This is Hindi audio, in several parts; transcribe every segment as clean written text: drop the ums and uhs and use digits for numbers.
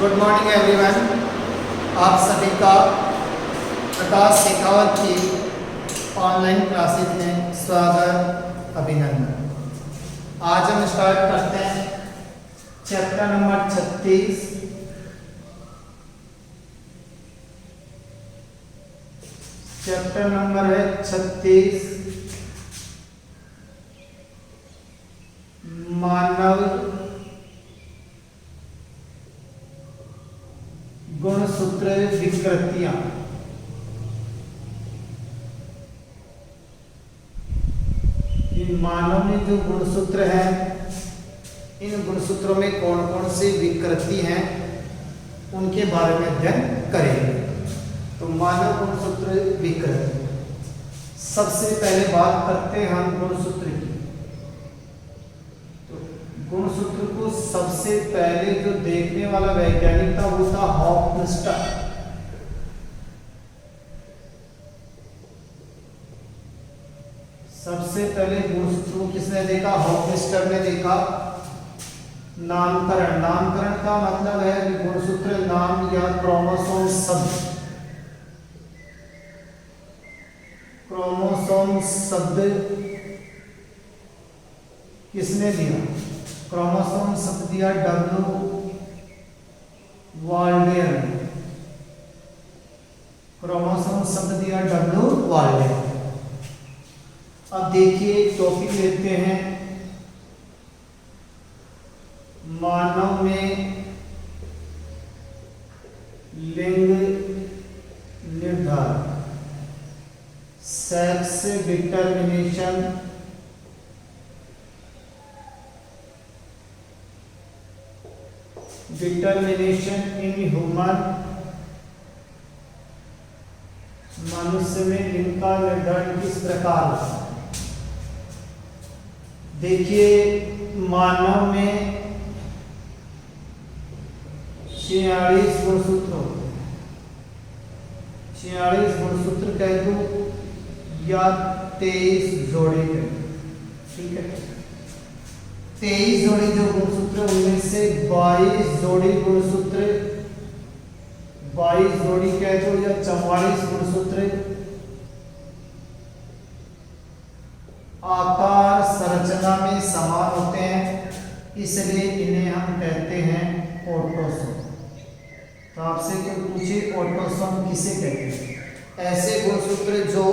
Good morning everyone. आप सभी का प्रकाश शेखावत की ऑनलाइन क्लासेज में स्वागत, अभिनंदन। आज हम स्टार्ट करते हैं चैप्टर नंबर 36। चैप्टर नंबर है 36, मानव गुणसूत्र विकृतियां। मानव में जो गुणसूत्र हैं, इन गुणसूत्रों में कौन कौन सी विकृति हैं, उनके बारे में अध्ययन करेंगे। तो मानव गुणसूत्र विकृति, सबसे पहले बात करते हैं हम गुणसूत्र की। गुणसूत्र को सबसे पहले जो देखने वाला वैज्ञानिक था वो था हॉफमस्टर। सबसे पहले गुणसूत्र को किसने देखा? हॉफमस्टर ने देखा। नामकरण, नामकरण का मतलब है कि गुणसूत्र नाम या क्रोमोसोम शब्द, क्रोमोसोम शब्द किसने दिया? क्रोमोसोम शब्द दिया डब्ल्यू वाल्डेयर। क्रोमोसोम शब्द दिया डब्ल्यू वाल्डेयर। अब देखिए टॉपिक लेते हैं, मानव में लिंग निर्धारण, sex determination, determination in human, मनुष्य में लिंग का निर्धारण किस प्रकार होता है। देखिए मानव में 46 गुणसूत्र होते हैं। 46 गुणसूत्र कह दो या 23 जोड़े कह दो, ठीक है। 23 जोड़ी जो गुणसूत्र, उनमें से 22 जोड़ी गुणसूत्र, 22 जोड़ी कह दो या 44 गुणसूत्र आकार संरचना में समान होते हैं, इसलिए इन्हें हम कहते हैं ऑटोसोम। तो आपसे कोई पूछे ऑटोसोम किसे कहते हैं? ऐसे गुणसूत्र जो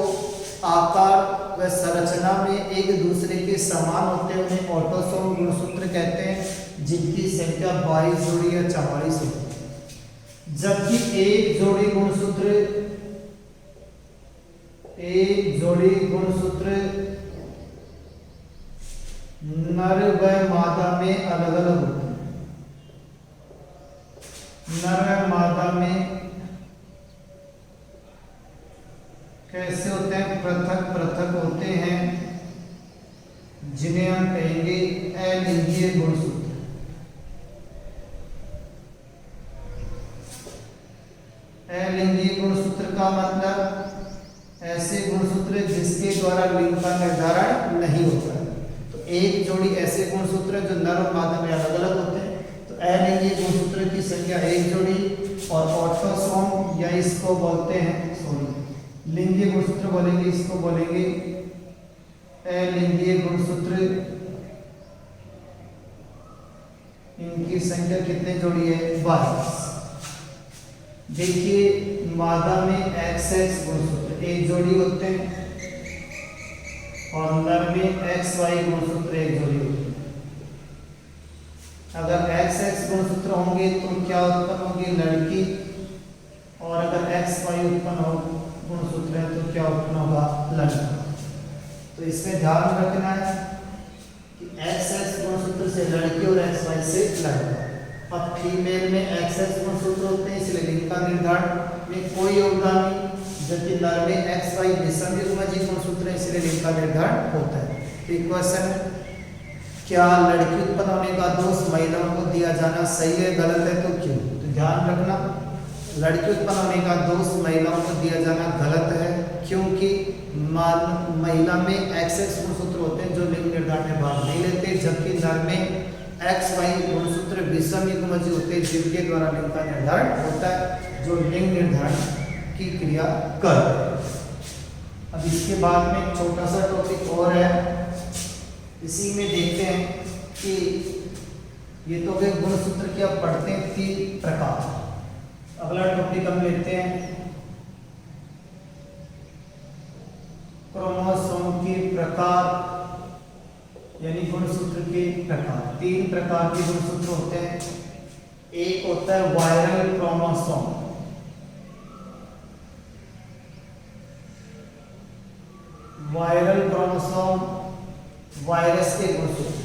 आकार व संरचना में एक दूसरे के समान होते हैं उन्हें ऑटोसोम गुणसूत्र कहते हैं, जिनकी संख्या 22 जोड़ी या 44 होती है। जबकि एक जोड़ी गुणसूत्र नर व मादा में अलग अलग होते हैं। नर व मादा में कैसे होते हैं? पृथक पृथक होते हैं, जिन्हें हम कहेंगे अलिंगीय गुणसूत्र। अलिंगीय गुणसूत्र का मतलब ऐसे गुणसूत्र जिसके द्वारा लिंग का निर्धारण नहीं होता है। तो एक जोड़ी ऐसे गुणसूत्र जो नर और मादा में अलग अलग होते हैं, तो अलिंगीय गुणसूत्र की संख्या एक जोड़ी। और ऑटोसोम या इसको बोलते हैं, लिंगीय गुणसूत्र बोलेंगे, इसको बोलेंगे अलिंगीय गुणसूत्र। इनकी संख्या कितने जोड़ी है? 22। देखिए मादा में XX गुणसूत्र एक जोड़ी होते हैं और नर में XY गुणसूत्र एक जोड़ी होते हैं। अगर XX गुणसूत्र होंगे तो क्या उत्पन्न होगी? लड़की। और अगर XY उत्पन्न हो गुणसूत्र है तो क्या उत्पन्न होगा? लड़का। तो इसमें ध्यान रखना है कि XX गुणसूत्र से लड़की और XY से लड़का। अब फीमेल में XX गुणसूत्र होते हैं, इसलिए लिंग का निर्धारण में कोई योगदान नहीं, जबकि नर में XY विषम युग्मजीय गुणसूत्र है, इसलिए लिंग का निर्धारण होता है। तो क्वेश्चन, क्या लड़की उत्पन्न होने का दोष महिलाओं को दिया जाना सही है, गलत है? तो क्यों? तो ध्यान रखना, लड़की उत्पन्न होने का दोष महिलाओं को दिया जाना गलत है, क्योंकि महिला में XX गुणसूत्र होते हैं जो लिंग निर्धारण में भाग नहीं लेते, जबकि नर में एक्स वाई गुणसूत्र विषम युग्मज होते हैं जिनके द्वारा लिंग का निर्धारण होता है, जो लिंग निर्धारण की क्रिया कर। अब इसके बाद में एक छोटा सा टॉपिक और है, इसी में देखते हैं कि ये तो गए गुणसूत्र की, आप पढ़ते हैं 3 प्रकार। अगला टॉपिक हम लेते हैं क्रोमोसोम के प्रकार, यानी गुणसूत्र के प्रकार। 3 प्रकार के गुणसूत्र होते हैं। एक होता है viral chromosome, viral chromosome virus के गुणसूत्र।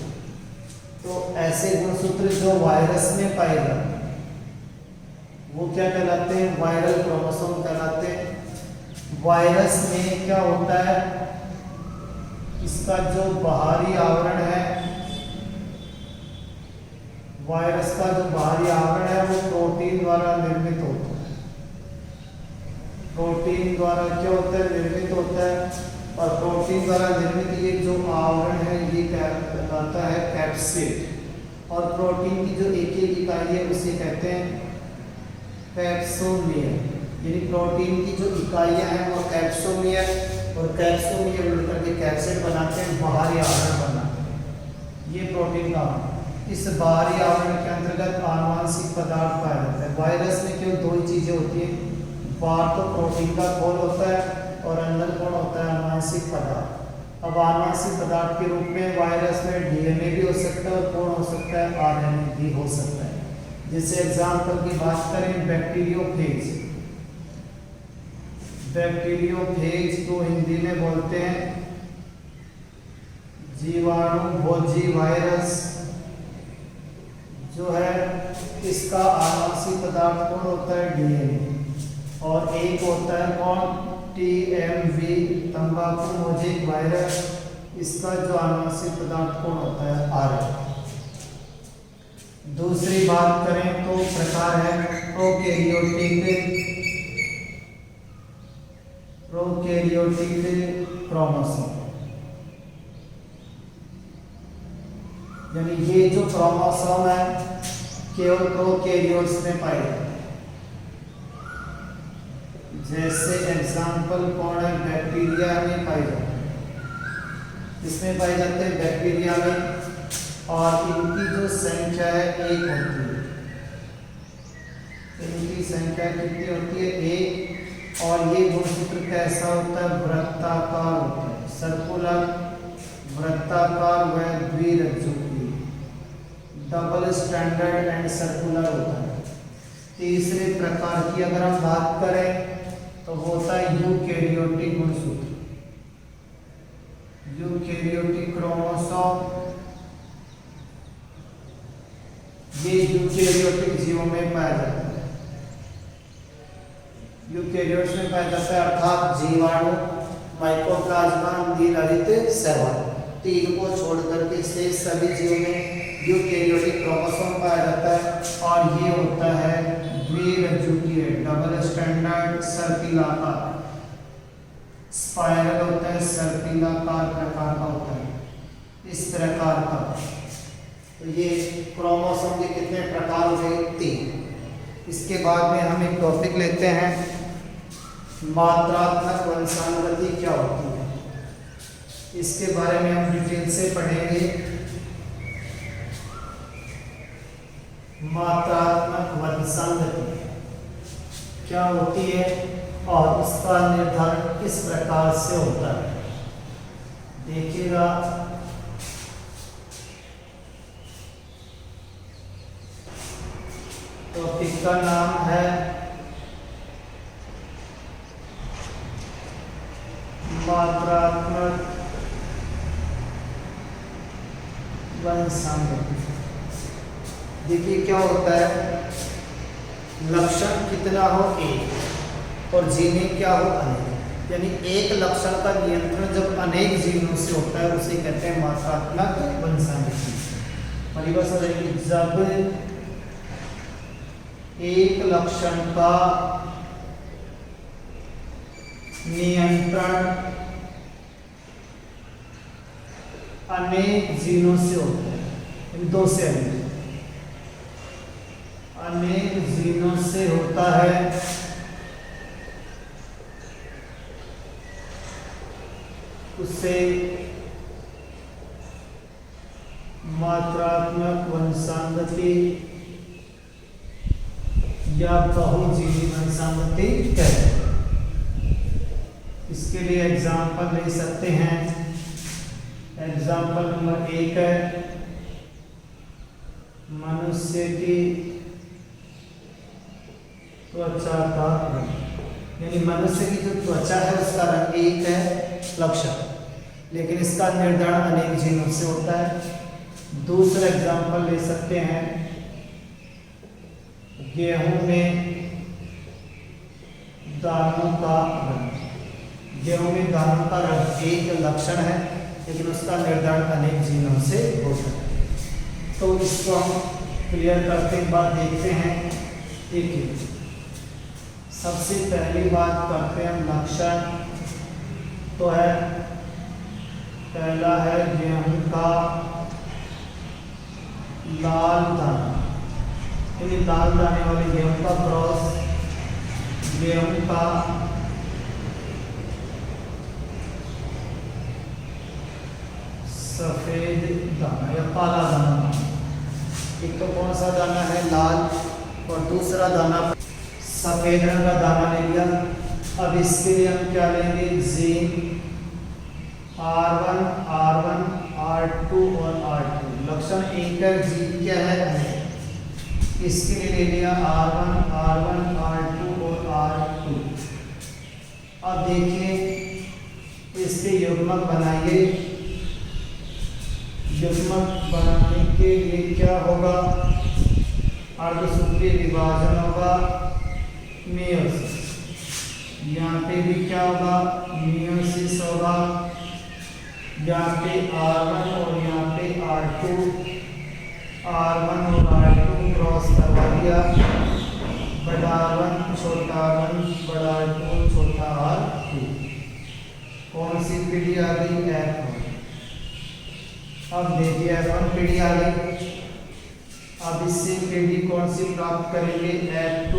तो ऐसे गुणसूत्र जो वायरस में पाए जाते हैं वो क्या कहलाते हैं? वायरल क्रोमोसोम कहलाते हैं। वायरस में क्या होता है, इसका जो बाहरी आवरण है, वायरस का जो बाहरी आवरण है वो प्रोटीन द्वारा निर्मित होता है। प्रोटीन द्वारा क्या होता है? निर्मित होता है। और प्रोटीन द्वारा निर्मित ये जो आवरण है ये कहलाता है कैप्सिड। और प्रोटीन की जो एक इकाई है उसे कहते हैं कैप्सोमियर। यानी प्रोटीन की जो इकाइयां हैं वो कैप्सोमियर, और कैप्सोमियर मिलकर के कैप्सिड बनाते हैं, बाहरी आवरण बनाते हैं। ये प्रोटीन का आवरण। इस बाहरी आवरण के अंतर्गत आनुवंशिक पदार्थ पाया जाता है। वायरस में केवल 2 ही चीजें होती हैं, बाहर तो प्रोटीन का खोल होता है और अंदर कौन होता है? आनुवंशिक पदार्थ। अब आनुवंशिक पदार्थ के रूप में वायरस में डीएनए भी हो सकता है और कौन हो सकता है? आरएनए भी हो सकता है। जैसे एग्जाम्पल की बात करें, बैक्टीरियोफेज। बैक्टीरियोफेज को हिंदी में बोलते हैं जीवाणु भोजी वायरस। जो है इसका आनुवंशिक पदार्थ कौन होता है? डीएनए। और एक होता है कौन? टीएमवी तंबाकू मोजेक वायरस। इसका जो आनुवंशिक पदार्थ कौन होता है? आरएनए। दूसरी बात करें तो प्रकार है प्रोकैरियोटिक क्रोमोसोम। यानी ये जो क्रोमोसोम है केवल प्रोकैरियोट्स में पाए जाते हैं। जैसे एग्जाम्पल कौन है? बैक्टीरिया में पाए जाते हैं। इसमें पाए जाते हैं बैक्टीरिया में, और इनकी जो संख्या है 1 होती है। इनकी संख्या कितनी होती है? 1। और ये गुणसूत्र कैसा होता है? वृत्ताकार होता है, सर्कुलर, वृत्ताकार व द्विरज्जुकी, डबल स्टैंडर्ड एंड सर्कुलर होता है। तीसरे प्रकार की अगर हम बात करें तो होता है यूकैरियोटिक गुणसूत्र, यूकैरियोटिक क्रोमोसोम। ये यूकैरियोटिक जीवों में पाया जाता है। यूकैरियोट्स में पाया जाता है, अर्थात जीवाणु, माइकोप्लाज्मा, नीलहरित शैवाल, 3 को छोड़ करके शेष सभी जीवों में यूकैरियोटिक क्रोमोसोम पाया जाता है। और ये होता है द्विरज्जुकीय, डबल स्टैंडर्ड, सर्पिलाकार, स्पाइरल होता है, सर्पिलाकार प्रकार का होता है। इस प्रकार का तो ये क्रोमोसोम के कितने प्रकार हुए? 3। इसके बाद में हम एक टॉपिक लेते हैं मात्रात्मक वंशानुगति क्या होती है। इसके बारे में हम डिटेल से पढ़ेंगे। मात्रात्मक वंशानुगति क्या होती है और उसका निर्धारण किस प्रकार से होता है, देखिएगा। टॉपिक का नाम है मात्रात्मक वंशानुगति। देखिए क्या होता है, लक्षण कितना हो 1 और जीने क्या हो अनेक। यानी एक लक्षण का नियंत्रण जब अनेक जीनों से होता है उसे कहते हैं मात्रात्मक वंशानुगति। परिभाषा देखिए, जब एक लक्षण का नियंत्रण अनेक जीनों से होता है, दो से अनेक जीनों से होता है उसे मात्रात्मक वंशांगति या बहुजीवी वंशांगति कहते हैं। इसके लिए एग्जाम्पल ले सकते हैं। एग्जाम्पल नंबर 1 है मनुष्य की त्वचा का रंग, यानी मनुष्य की जो त्वचा है उसका रंग एक है लक्षण, लेकिन इसका निर्धारण अनेक जीनों से होता है। दूसरा एग्जाम्पल ले सकते हैं गेहूं में दानों का रंग। गेहूं में दानों का रंग एक लक्षण है, लेकिन उसका निर्धारण अनेक जीनों से होता है। तो इसको हम क्लियर करते के बाद देखते हैं। देखिए, सबसे पहली बात करते हैं लक्षण, तो है पहला है गेहूं का लाल दाना, यानी लाल दाने वाले गेहूं का क्रॉस गेहूं का सफेद दाना या काला दाना। एक तो कौन सा दाना है लाल, और दूसरा दाना सफेद रंग का दाना ले लिया। अब इसके लिए हम क्या लेंगे, जीन R1, R1, R2 और R2। लक्षण एक है, जीन क्या है, इसके लिए ले लिया R1, R1, R2 और R2। अब देखिए इसके युग्मक बनाइए। युग्मक बनाने के लिए क्या होगा, अर्धसूत्रीय विभाजन होगा, मेयोसिस। यहाँ पे भी क्या होगा, मेयोसिस होगा। यहाँ पे R1 और यहाँ पे R2, R1 और R2 क्रॉस करवा दिया। बड़ा R1 छोटा R1 बड़ा R2 छोटा R2। कौन सी पीढ़ी आ गई, F1। अब देखिए F1 पीढ़ी आ गई। अब इससे पीढ़ी कौन सी प्राप्त करेंगे, F2।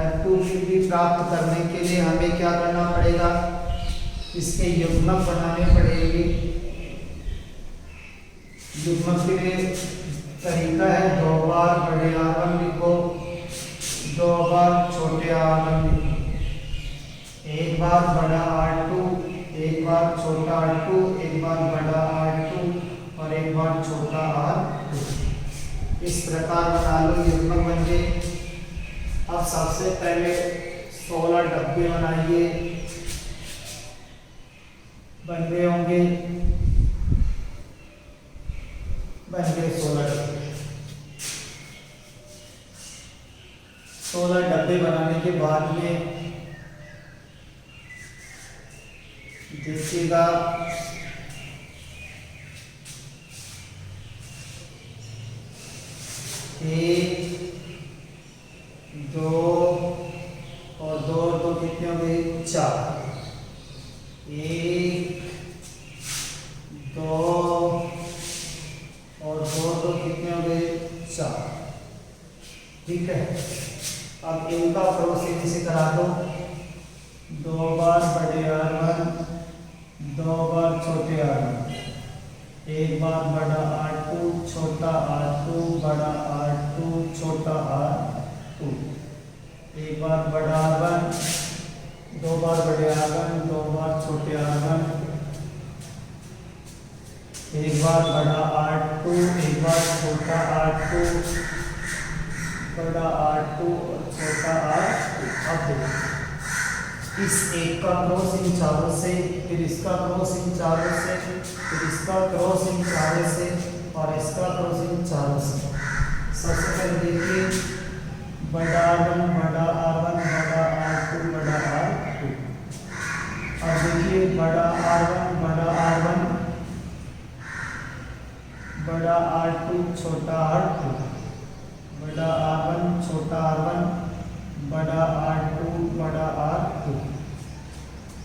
F2 पीढ़ी प्राप्त करने के लिए हमें क्या करना पड़ेगा, इसके युग्मक बनाने पड़ेंगे। युग्मक के लिए तरीका है 2 बार बड़े R1 लिखो, 2 बार छोटे R1 लिखो, 1 बार बड़ा R2, 1 बार छोटा R2, 1 बार बड़ा R2 और 1 बार छोटा R2। इस प्रकार बना लो, युग्मक बन गए। अब सबसे पहले 16 डब्बे बनाइए, बन गए होंगे, बन गए 16 डब्बे। 16 डब्बे बनाने के बाद में देखिएगा एक, 2 और 2 कितने हो गए, 4। 1, 2 और 2 कितने हो गए, 4। ठीक है। अब इनका क्रॉस इनसे करा दो, 2 बार बड़े R1, 2 बार छोटे R1, 1 बार बड़ा R2 छोटा R2 बड़ा R2 छोटा R2, 1 बार बड़ा R1, 2 बार बड़े R1, 2 बार छोटे R1, 1 बार बड़ा R2, 1 बार छोटा R2 बड़ा R2 और छोटा R2। अब देखो इस एक का क्रॉस इन चारों से, फिर इसका क्रॉस इन चारों से, फिर इसका क्रॉस इन चारों से और इसका क्रॉस इन चारों से। सबसे पहले देखिए बड़ा R1 बड़ा R1 बड़ा R2 बड़ा R2। अब देखिए बड़ा R1 बड़ा R1 बड़ा R2 छोटा R2, बड़ा R1 छोटा R1 बड़ा R2 बड़ा R2।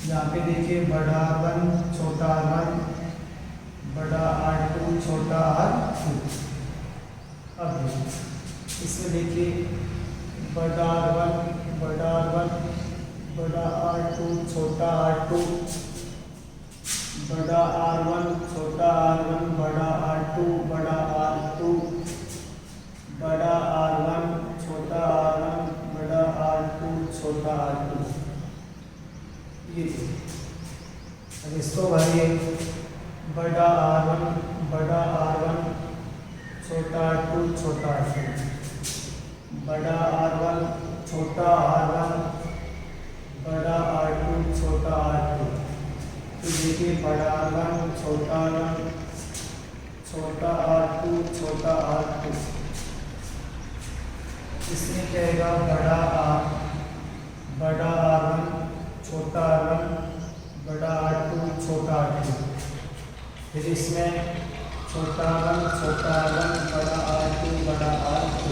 यहाँ पे देखिए बड़ा R1 छोटा R1 बड़ा R2 छोटा अब इसमें देखिए बड़ा R1 बड़ा R1 बड़ा R2 छोटा R2 बड़ा R1 छोटा R1 बड़ा R2 बड़ा R2 बड़ा R1 छोटा R1 बड़ा R2 छोटा R2। ये अब इसको भरिए बड़ा R1 छोटा R2 छोटा R2 बड़ा R1 छोटा R1 बड़ा R2 छोटा R2। तो देखिए बड़ा R1 छोटा R1 छोटा R2 छोटा R2। इसमें कहेगा बड़ा R1 छोटा R1 बड़ा R2 छोटा R2। फिर इसमें छोटा R1 बड़ा R2 बड़ा R2।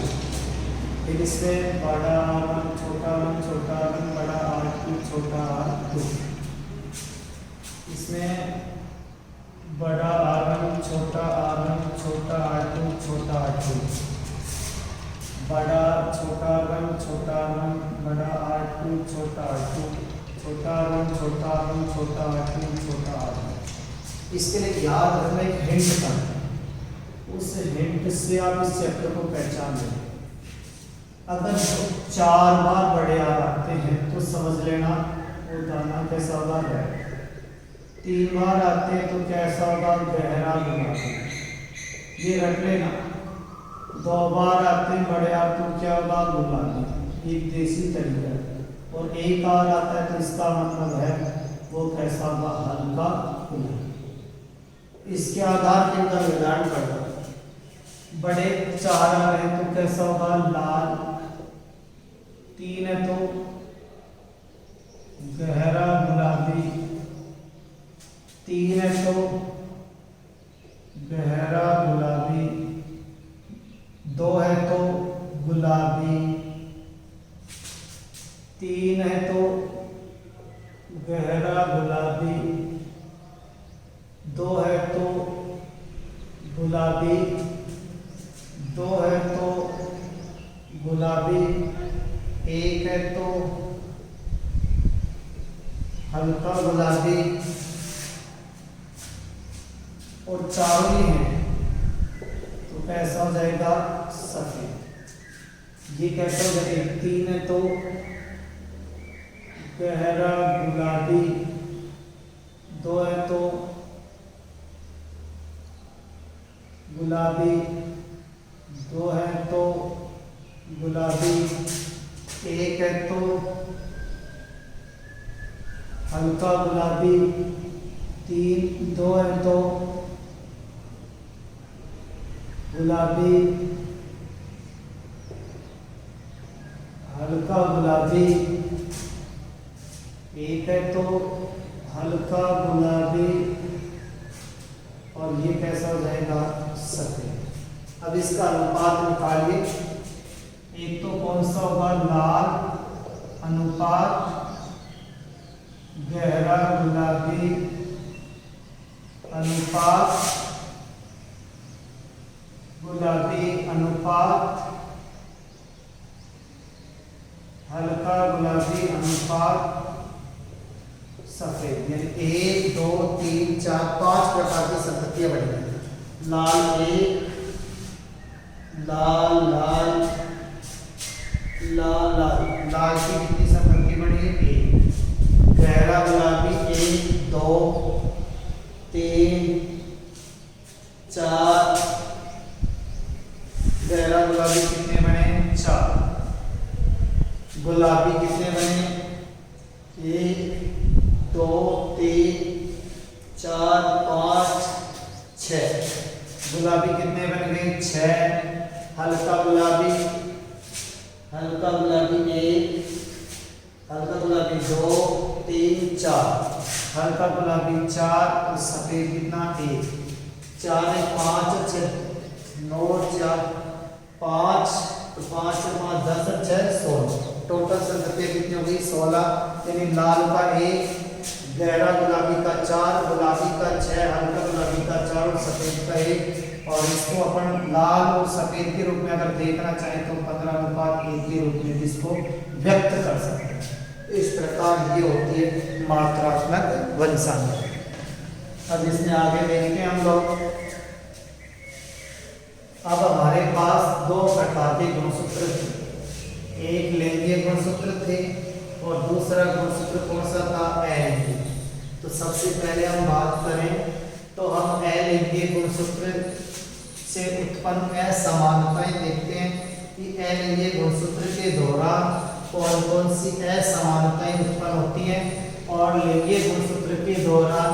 फिर इसमें बड़ा R1 छोटा R1 बड़ा R2 छोटा R2। इसमें बड़ा R1 छोटा R1 छोटा R2 छोटा R2 बड़ा छोटा R1 बड़ा R2 छोटा R2 छोटा R1 छोटा R2 छोटा R2। इसके लिए याद रखना एक हिंट का, उस हिंट से आप इस चैप्टर को पहचान लें। अगर 4 बार बड़े R आते हैं तो समझ लेना वो दाना कैसा होगा है। 3 बार आते हैं तो कैसा होगा गहरा गुलाबी, ये रख लेना। 2 बार आते हैं बड़े R तो क्या होगा गुलाबी, एक देसी तरीका है। और 1 बार आता है तो इसका मतलब है वो कैसा होगा हल्का गुलाबी। इसके आधार के ऊपर निर्धारण करना। बड़े 4 आ रहे हैं तो कैसा होगा लाल, 3 है तो गहरा गुलाबी, 3 है तो गहरा गुलाबी, 2 है तो गुलाबी, 3 है तो गहरा गुलाबी, 2 है तो गुलाबी, 2 है तो गुलाबी, 1 है तो हल्का गुलाबी और 4 ही हैं तो कैसा हो जाएगा सफेद। ये कैसा हो जाएगा 3 है तो गहरा गुलाबी, 2 है तो गुलाबी, 2 है तो गुलाबी, 1 है तो हल्का गुलाबी, 2 है तो गुलाबी, हल्का गुलाबी, 1 है तो हल्का गुलाबी और ये कैसा हो जाएगा सफेद। अब इसका अनुपात निकालिए। एक तो कौन सा होगा लाल अनुपात गहरा गुलाबी अनुपात गुलाबी अनुपात हल्का गुलाबी अनुपात सफेद। यानी 1 2 3 4 5 प्रकार की संपत्तियां बनेंगी। लाल 1 लाल लाल लाल लाल लाल की कितनी संपत्ति बनी है 1। गहरा गुलाबी 1 2 3 4। गहरा गुलाबी कितने बने 4। गुलाबी कितने बने 1 2 3 4 5 6। गुलाबी कितने बन गए 6। हल्का गुलाबी 1 हल्का गुलाबी 2 3 4। हल्का गुलाबी 4 और सफेद कितना 1। 4 है 5 6 9 4 5 तो 5 से 5 10 6 16। टोटल संपत्तियां कितनी हो गई 16। यानी लाल का 1 गहरा गुलाबी का 4 गुलाबी का 6 हल्का गुलाबी का 4 और सफेद का 1 और इसको अपन लाल और सफेद के रूप में अगर देखना चाहें तो 15:1 के रूप में इसको व्यक्त कर सकते हैं। इस प्रकार ये होती है मात्रात्मक वंशांतर। अब इसमें आगे देखते हैं हम लोग। अब हमारे पास दो प्रकार के गुणसूत्र थे, एक लिंगीय गुणसूत्र थे और दूसरा गुणसूत्र कौन सा था, अलिंगीय। तो सबसे पहले हम बात करें तो हम अलिंगीय गुणसूत्र से उत्पन्न असमानताएं देखते हैं कि अलिंगीय गुणसूत्र के दौरान कौन कौन सी असमानताएं उत्पन्न होती हैं और लिंगीय गुणसूत्र के दौरान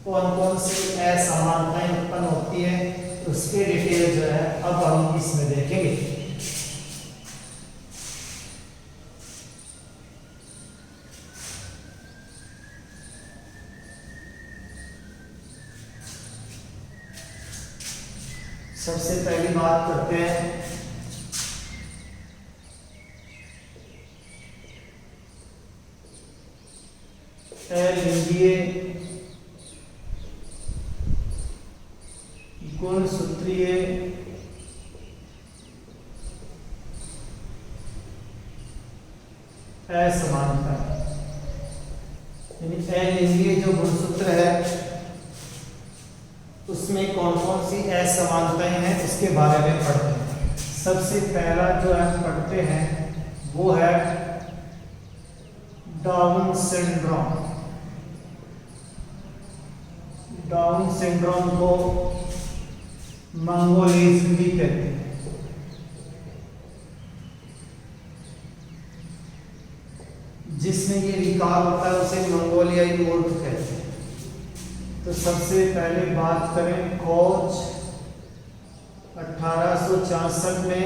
कौन कौन सी असमानताएं उत्पन्न होती हैं, उसके डिटेल जो है अब हम इसमें देखेंगे। सबसे पहली बात करते हैं अलिंगीय गुणसूत्रीय असमानता, यानी अलिंगीय जो गुणसूत्र है उसमें कौन कौन सी असमानताएं हैं उसके बारे में पढ़ते हैं। सबसे पहला जो हम पढ़ते हैं वो है डाउन सिंड्रोम। डाउन सिंड्रोम को मंगोलिज्म भी कहते हैं। जिसमें ये विकार होता है उसे मंगोलियाई मूर्ख कहते हैं। तो सबसे पहले बात करें कोच 1866 में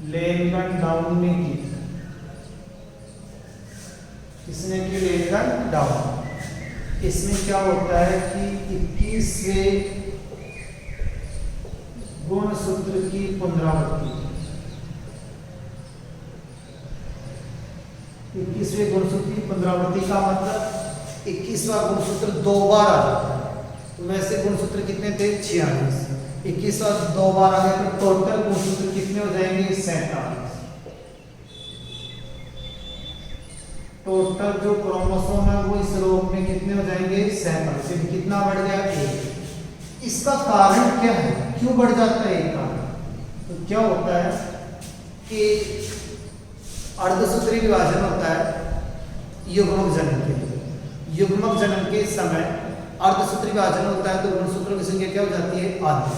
लेनगन डाउन ने की। किसने की? लेनगन डाउन। इसमें क्या होता है कि 21वें गुणसूत्र की पुनरावृत्ति, 21वें गुणसूत्र की पुनरावृत्ति का मतलब 21वां गुणसूत्र दो बार आ जाता है। तो वैसे गुणसूत्र कितने थे? 46। 21वां दो बार आ गया तो टोटल गुणसूत्र कितने हो जाएंगे? 47। टोटल जो क्रोमोसोम है वो इस रोग में कितने हो जाएंगे? 47। कितना बढ़ गया? 1। इसका कारण क्या है? क्यों बढ़ जाता है? एक कारण तो क्या होता है कि अर्धसूत्री विभाजन होता है युग्मक जनन के लिए। युग्मक जनन के समय अर्धसूत्री विभाजन होता है तो गुणसूत्रों की संख्या क्या हो जाती है? आधी।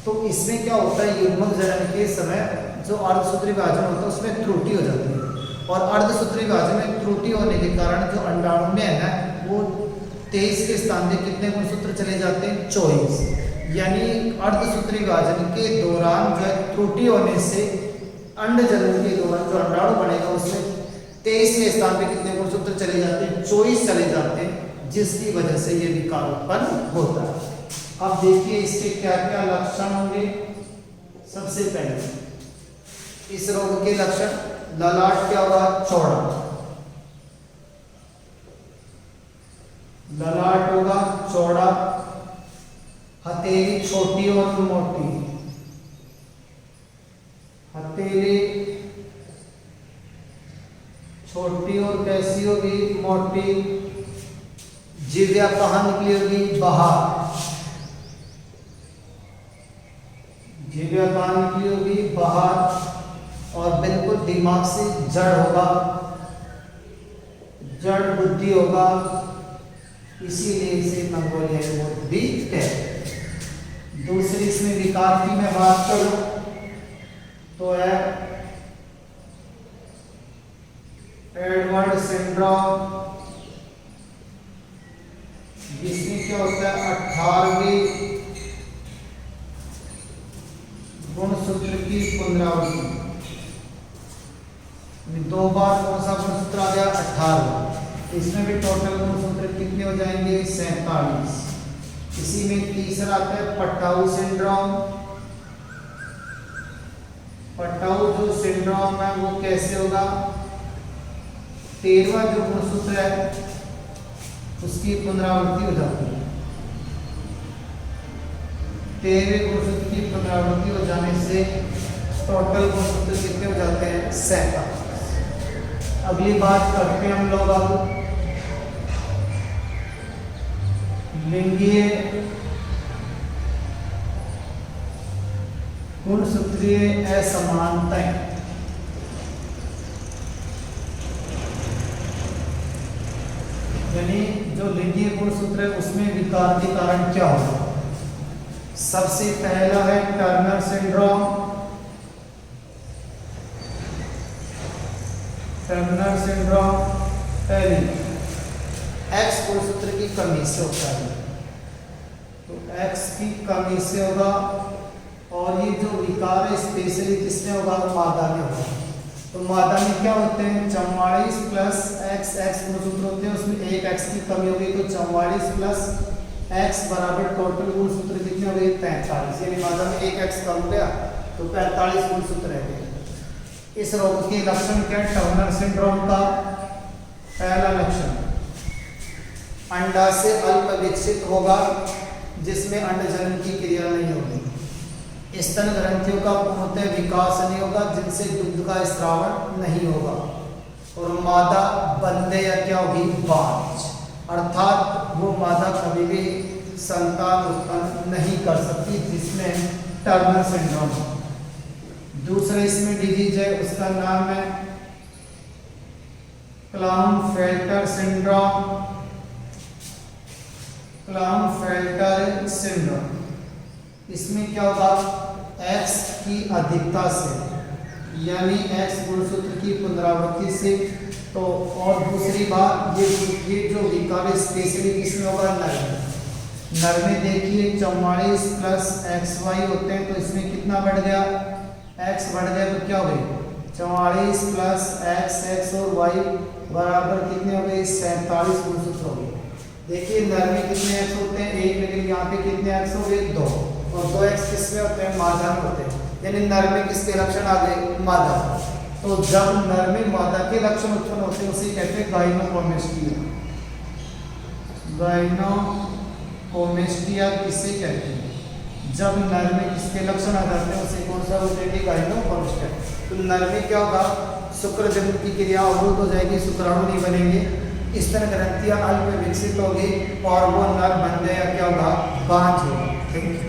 तो इसमें क्या होता है, युग्मक जनन के समय जो अर्धसूत्री विभाजन होता है उसमें त्रुटि हो जाती है और अर्धसूत्री विभाजन में त्रुटि होने के कारण जो अंडाणु में है ना वो 23 के स्थान पे कितने गुणसूत्र चले जाते हैं? 24। यानी अर्धसूत्री विभाजन के दौरान जो है त्रुटि होने से अंड जनन के दौरान जो अंडाणु बनेगा उसमें 23 के स्थान पे कितने गुणसूत्र चले जाते हैं? 24 चले जाते हैं, जिसकी वजह से ये विकार उत्पन्न होता है। अब देखिए इसके क्या क्या लक्षण होंगे। सबसे पहले इस रोग के लक्षण, ललाट क्या होगा? चौड़ा। ललाट होगा चौड़ा, हथेली छोटी और मोटी। हथेली छोटी और कैसी होगी? मोटी। जिह्वा कहाँ निकली होगी? बाहर। जिह्वा कहाँ निकली होगी? बाहर। और बिल्कुल दिमाग से जड़ होगा, जड़ बुद्धि होगा, इसीलिए इसे मंगोलियाई मूर्ख भी कहते हैं। दूसरी इसमें विकार की मैं बात करूं तो है एडवर्ड सिंड्रोम, जिसमें क्या होता है 18वें गुणसूत्र की पुनरावृत्ति। दो बार कौन सा गुणसूत्र आ गया? 18। इसमें भी टोटल गुणसूत्र कितने हो जाएंगे? 47। इसी में तीसरा आता है पटाऊ सिंड्रोम। पटाऊ जो सिंड्रोम है वो कैसे होगा? 13वां जो गुणसूत्र है उसकी पुनरावृत्ति हो जाती है। 13वें गुणसूत्र की पुनरावृत्ति हो जाने से टोटल गुणसूत्र कितने हो जाते हैं? 47। अगली बात करते हैं हम लोग अब लिंगीय गुणसूत्रीय असमानताएं। यानी जो लिंगीय गुणसूत्र है उसमें विकार के कारण क्या होगा? सबसे पहला है टर्नर सिंड्रोम। टर्नर सिंड्रोम पहली एक्स गुणसूत्र की कमी से होता है, तो एक्स की कमी से होगा। और ये जो विकार है स्पेशली किसमें होगा? मादा में होगा। तो मादा में क्या होते हैं? 44 प्लस एक्स, एक्स गुणसूत्र होते हैं उसमें एक एक्स की कमी होगी, तो 44 प्लस एक्स बराबर टोटल गुणसूत्र कितने हो गए? 45। यानी मादा में एक एक्स कम हो गया तो 45 गुणसूत्र रह गए। इस रोग के लक्षण क्या है? टर्नर सिंड्रोम का पहला लक्षण अंडाशय अल्प विकसित होगा जिसमें अंडजनन की क्रिया नहीं होगी। स्तन ग्रंथियों का पूर्णतः विकास नहीं होगा जिनसे दुग्ध का स्रावन नहीं होगा। और मादा बंदे या क्या होगी? बांझ, अर्थात वो मादा कभी भी संतान उत्पन्न नहीं कर सकती, जिसमें टर्नर सिंड्रोम। दूसरा इसमें डिजीज है, उसका नाम है क्लाउन-फेल्टर सिंड्रोम। क्लाउन-फेल्टर सिंड्रोम इसमें क्या होगा? एक्स की अधिकता से, यानी एक्स गुणसूत्र की पुनरावृत्ति से। तो और दूसरी बात ये जो विकार स्पेशली किसमें होगा? नर में। नर में देखिए 44 प्लस एक्स वाई होते हैं, तो इसमें कितना बढ़ गया? एक्स बढ़ गया तो क्या हो गई? 44 प्लस एक्स, एक्स और वाई बराबर कितने हो गए? 47 गुणसूत्र हो गए। देखिए नर में कितने एक्स होते हैं? एक, लेकिन यहाँ पे कितने एक्स हो गए? 2। और 2 एक्स किसमें होते हैं? मादा में होते हैं। यानी नर में किसके लक्षण आ गए? मादा। तो जब नर में मादा के लक्षण उत्पन्न होते हैं उसे कहते हैं गाइनोकोमेस्टिया। गाइनोकोमेस्टिया किसे कहते हैं? जब नर में किसके लक्षण आ जाते हैं उसे कौन सा बोलते हैं? गाइनोकोमेस्टिया। तो नर में क्या होगा? शुक्रजनन की क्रिया अवरुद्ध हो जाएगी, शुक्राणु नहीं बनेंगे, स्तन ग्रंथियां अल्प विकसित होगी और वो नर बंदे या क्या होगा? बांझ होगा। ठीक है।